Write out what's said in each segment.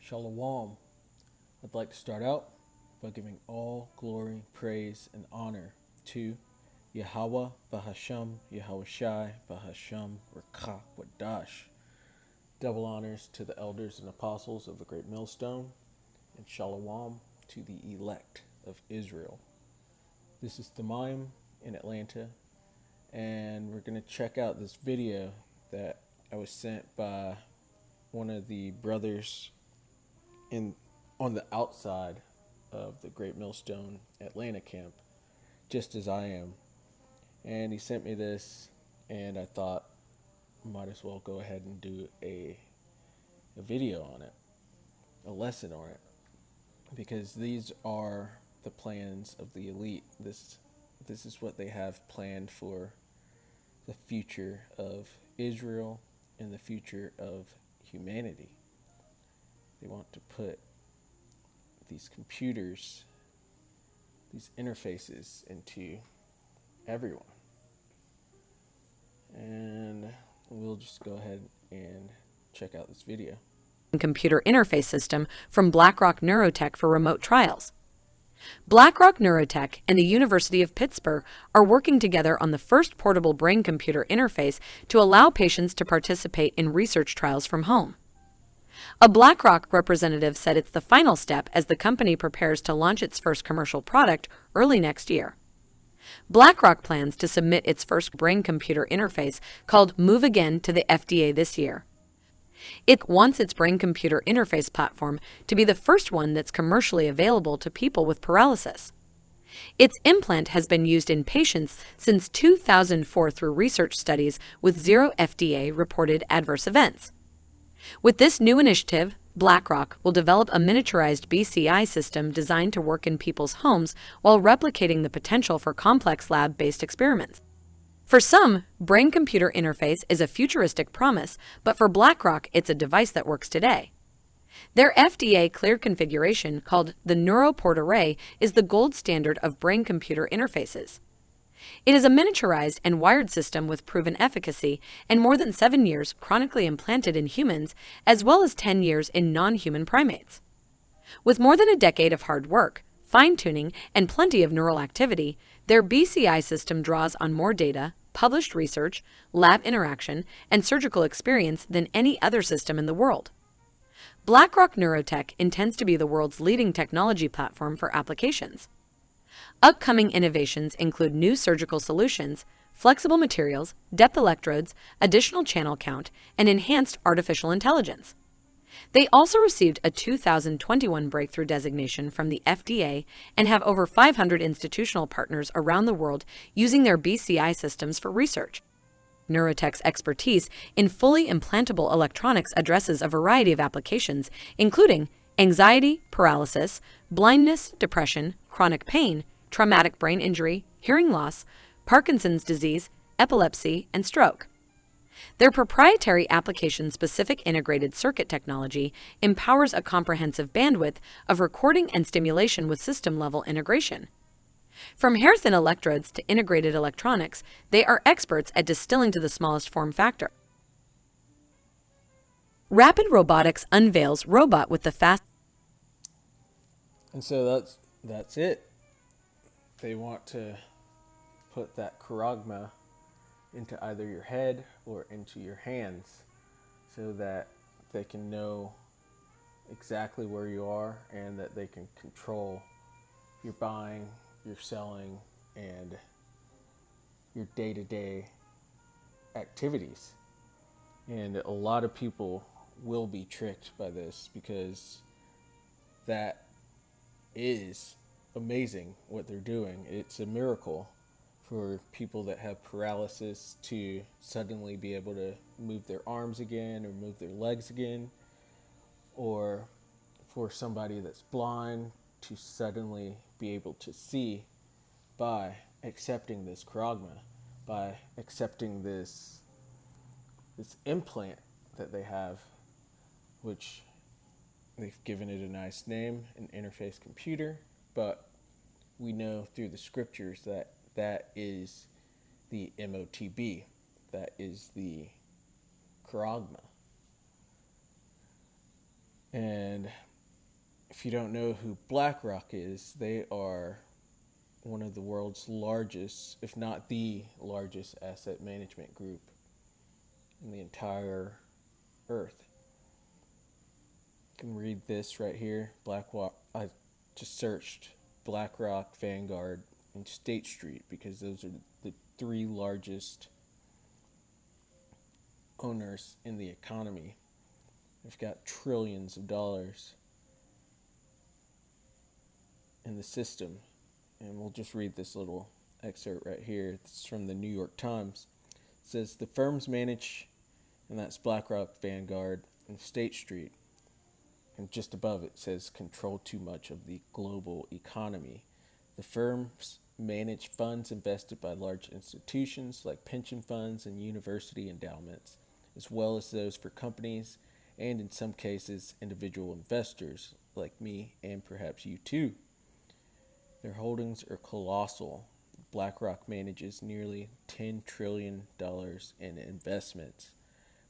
Shalom. I'd like to start out by giving all glory, praise, and honor to Yahweh Bahasham, Yahweh Shai Bahasham Rakah Wadash. Double honors to the elders and apostles of the Great Millstone, and Shalom to the elect of Israel. This is Thamayim in Atlanta, and we're going to check out this video that I was sent by one of the brothers on the outside of the Great Millstone Atlanta camp, just as I am. And he sent me this, and I thought might as well go ahead and do a video on it, a lesson on it, because these are the plans of the elite. This is what they have planned for the future of Israel and the future of humanity. They want to put these computers, these interfaces into everyone. And we'll just go ahead and check out this video. Computer interface system from BlackRock Neurotech for remote trials. BlackRock Neurotech and the University of Pittsburgh are working together on the first portable brain-computer interface to allow patients to participate in research trials from home. A BlackRock representative said it's the final step as the company prepares to launch its first commercial product early next year. BlackRock plans to submit its first brain-computer interface called Move Again to the FDA this year. It wants its brain-computer interface platform to be the first one that's commercially available to people with paralysis. Its implant has been used in patients since 2004 through research studies with zero FDA-reported adverse events. With this new initiative, BlackRock will develop a miniaturized BCI system designed to work in people's homes while replicating the potential for complex lab-based experiments. For some, brain-computer interface is a futuristic promise, but for BlackRock, it's a device that works today. Their FDA-cleared configuration, called the NeuroPort Array, is the gold standard of brain-computer interfaces. It is a miniaturized and wired system with proven efficacy and more than 7 years chronically implanted in humans, as well as 10 years in non-human primates. With more than a decade of hard work, fine-tuning, and plenty of neural activity, their BCI system draws on more data, published research, lab interaction, and surgical experience than any other system in the world. BlackRock Neurotech intends to be the world's leading technology platform for applications. Upcoming innovations include new surgical solutions, flexible materials, depth electrodes, additional channel count, and enhanced artificial intelligence. They also received a 2021 breakthrough designation from the FDA and have over 500 institutional partners around the world using their BCI systems for research. Neurotech's expertise in fully implantable electronics addresses a variety of applications, including anxiety, paralysis, blindness, depression, chronic pain, traumatic brain injury, hearing loss, Parkinson's disease, epilepsy, and stroke. Their proprietary application-specific integrated circuit technology empowers a comprehensive bandwidth of recording and stimulation with system-level integration. From hair-thin electrodes to integrated electronics, they are experts at distilling to the smallest form factor. Rapid Robotics unveils robot with the fast. And so that's it. They want to put that charagma into either your head or into your hands so that they can know exactly where you are and that they can control your buying, your selling, and your day-to-day activities. And a lot of people will be tricked by this because that is amazing what they're doing. It's a miracle for people that have paralysis to suddenly be able to move their arms again or move their legs again, or for somebody that's blind to suddenly be able to see by accepting this charagma, by accepting this implant that they have, which they've given it a nice name, an interface computer, but we know through the scriptures that that is the MOTB, that is the charagma. And if you don't know who BlackRock is, they are one of the world's largest, if not the largest, asset management group in the entire earth. You can read this right here. BlackRock. I just searched BlackRock, Vanguard, and State Street because those are the three largest owners in the economy. They've got trillions of dollars in the system. And we'll just read this little excerpt right here. It's from the New York Times. It says the firms manage, and that's BlackRock, Vanguard, and State Street. And just above it says control too much of the global economy. The firms manage funds invested by large institutions like pension funds and university endowments, as well as those for companies and, in some cases, individual investors like me and perhaps you too. Their holdings are colossal. BlackRock manages nearly $10 trillion in investments.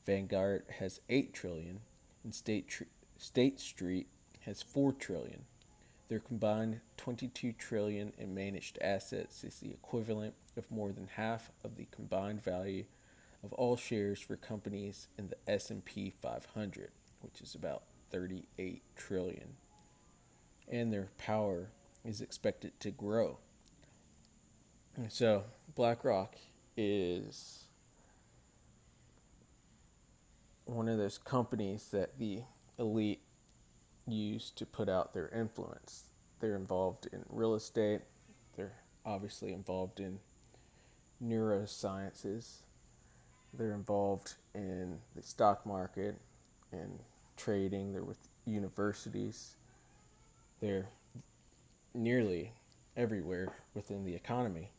Vanguard has $8 trillion, and State Street has $4 trillion. Their combined $22 trillion in managed assets is the equivalent of more than half of the combined value of all shares for companies in the S&P 500, which is about $38 trillion. And their power is expected to grow. And so BlackRock is one of those companies that the elite use to put out their influence. They're involved in real estate. They're obviously involved in neurosciences. They're involved in the stock market and trading. They're with universities. They're nearly everywhere within the economy.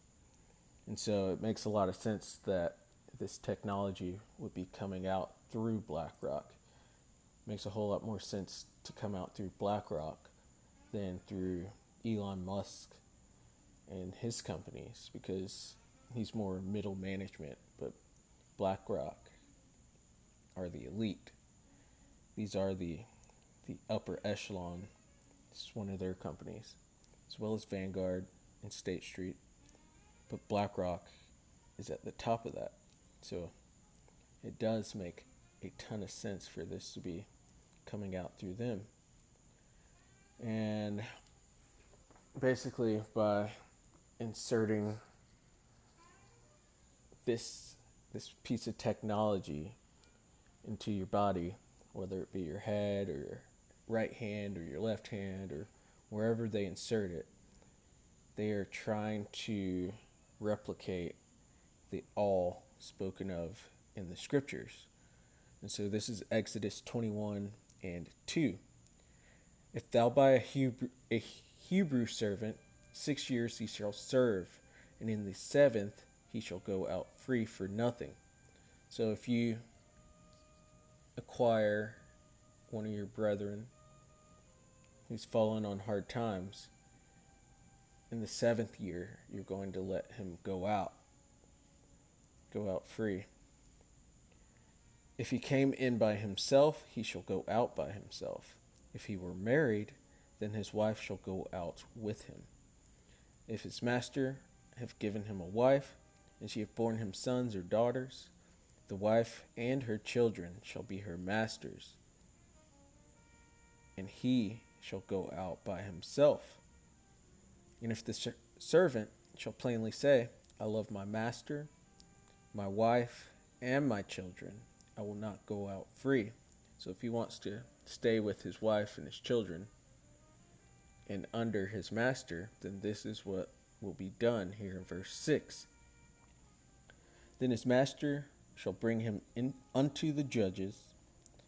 And so it makes a lot of sense that this technology would be coming out through BlackRock. It makes a whole lot more sense to come out through BlackRock than through Elon Musk and his companies, because he's more middle management, but BlackRock are the elite. These are the upper echelon. It's one of their companies, as well as Vanguard and State Street. But BlackRock is at the top of that. So it does make a ton of sense for this to be coming out through them. And basically, by inserting this piece of technology into your body, whether it be your head or your right hand or your left hand or wherever they insert it, they are trying to replicate the all spoken of in the scriptures. And so this is Exodus 21 and 2. If thou buy a Hebrew servant, 6 years he shall serve, and in the 7th he shall go out free for nothing. So if you acquire one of your brethren who's fallen on hard times, in the 7th year you're going to let him go out free. If he came in by himself, he shall go out by himself. If he were married, then his wife shall go out with him. If his master have given him a wife, and she have borne him sons or daughters, the wife and her children shall be her master's, and he shall go out by himself. And if the servant shall plainly say, I love my master, my wife, and my children, I will not go out free. So if he wants to stay with his wife and his children and under his master, then this is what will be done here in verse 6. Then his master shall bring him in unto the judges.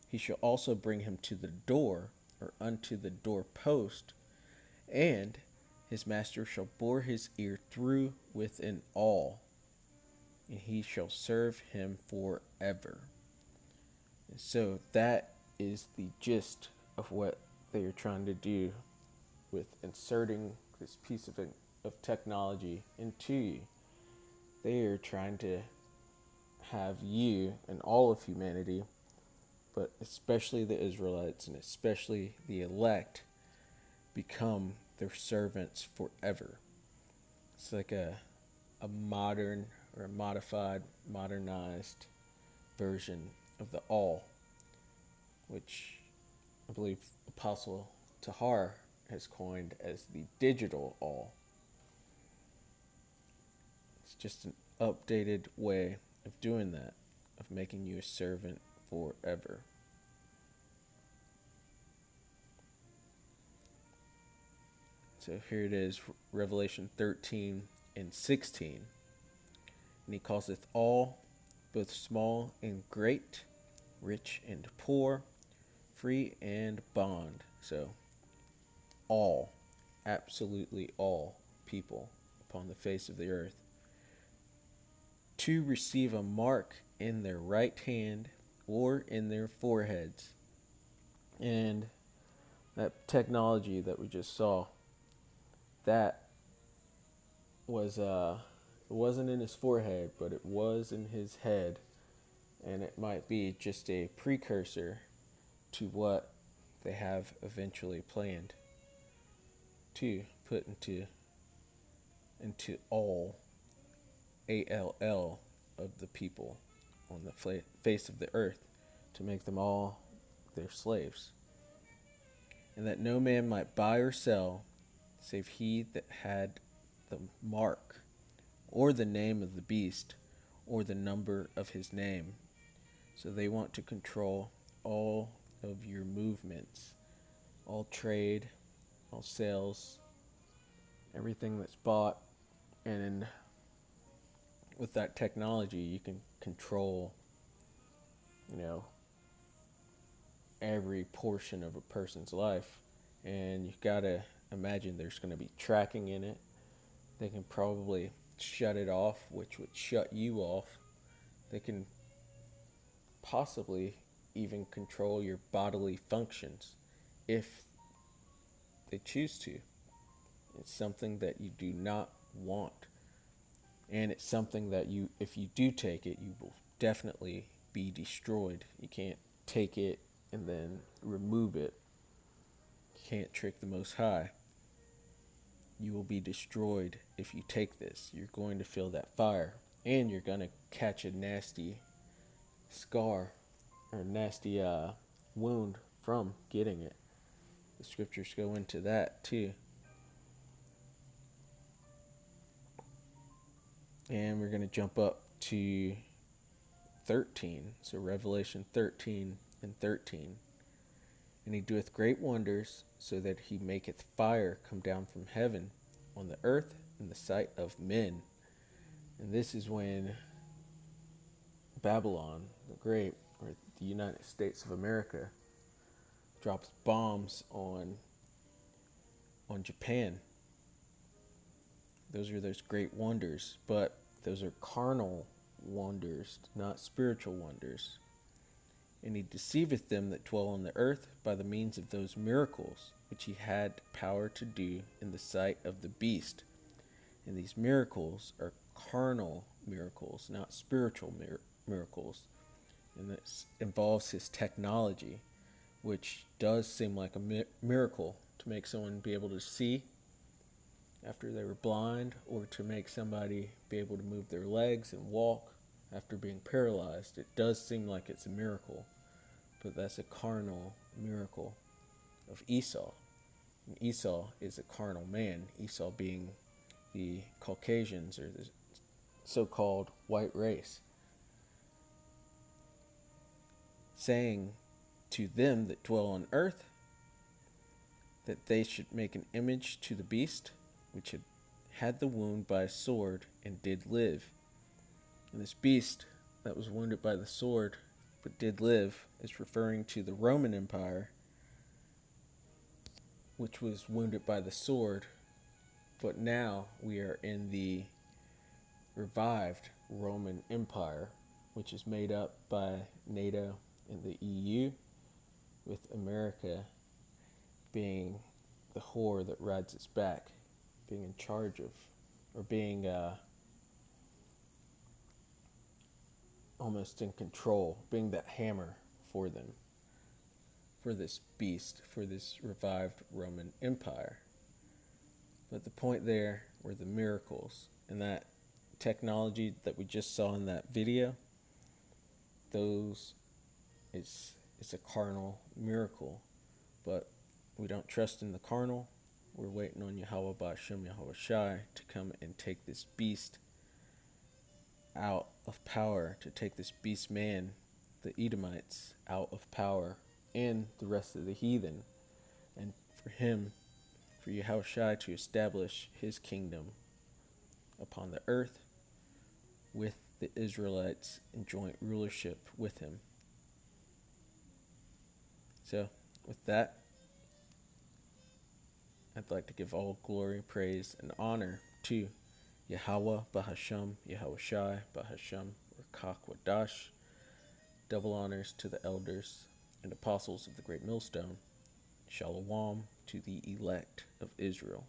He shall also bring him to the door, or unto the doorpost, and his master shall bore his ear through with an awl, and he shall serve him forever. And so that is the gist of what they are trying to do with inserting this piece of technology into you. They are trying to have you and all of humanity but especially the Israelites and especially the elect become their servants forever. It's like a modern or a modified, modernized version of the all, which I believe Apostle Tahar has coined as the digital all. It's just an updated way of doing that, of making you a servant forever. So here it is, Revelation 13 and 16. And he calleth all, both small and great, rich and poor, free and bond. So all, absolutely all people upon the face of the earth, to receive a mark in their right hand or in their foreheads. And that technology that we just saw, that was it wasn't in his forehead, but it was in his head, and it might be just a precursor to what they have eventually planned to put into all ALL of the people on the face of the earth, to make them all their slaves, and that no man might buy or sell save he that had the mark or the name of the beast or the number of his name. So they want to control all of your movements, all trade, all sales, everything that's bought. And with that technology, you can control, every portion of a person's life. And you've got to imagine there's going to be tracking in it. They can probably shut it off, which would shut you off. They can possibly even control your bodily functions if they choose to. It's something that you do not want. And it's something that if you do take it, you will definitely be destroyed. You can't take it and then remove it. You can't trick the Most High. You will be destroyed if you take this. You're going to feel that fire, and you're going to catch a nasty scar or nasty wound from getting it. The scriptures go into that too. And we're going to jump up to 13. So Revelation 13 and 13. And he doeth great wonders, so that he maketh fire come down from heaven on the earth in the sight of men. And this is when Babylon the Great, or the United States of America, drops bombs on Japan. Those are those great wonders, but those are carnal wonders, not spiritual wonders. And he deceiveth them that dwell on the earth by the means of those miracles which he had power to do in the sight of the beast. And these miracles are carnal miracles, not spiritual miracles. And this involves his technology, which does seem like a miracle to make someone be able to see after they were blind, or to make somebody be able to move their legs and walk after being paralyzed. It does seem like it's a miracle, but that's a carnal miracle of Esau. And Esau is a carnal man, Esau being the Caucasians, or the so-called white race, saying to them that dwell on earth that they should make an image to the beast, which had the wound by a sword and did live. And this beast that was wounded by the sword but did live is referring to the Roman Empire, which was wounded by the sword, but now we are in the revived Roman Empire, which is made up by NATO and the EU, with America being the whore that rides its back, being in charge of, or being almost in control, being that hammer for them, for this beast, for this revived Roman Empire. But the point there were the miracles, and that technology that we just saw in that video, those it's a carnal miracle, but we don't trust in the carnal. We're waiting on Yahweh Ba'Shem Yahweh Shai to come and take this beast out of power, to take this beast man, the Edomites, out of power, and the rest of the heathen, and for Yahweh Shai to establish his kingdom upon the earth with the Israelites in joint rulership with him. So, with that, I'd like to give all glory, praise, and honor to Yahweh Bahasham, Yahweh Shai, Bahasham, Rakak Wadash. Double honors to the elders and apostles of the Great Millstone. Shalom to the elect of Israel.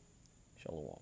Shalom.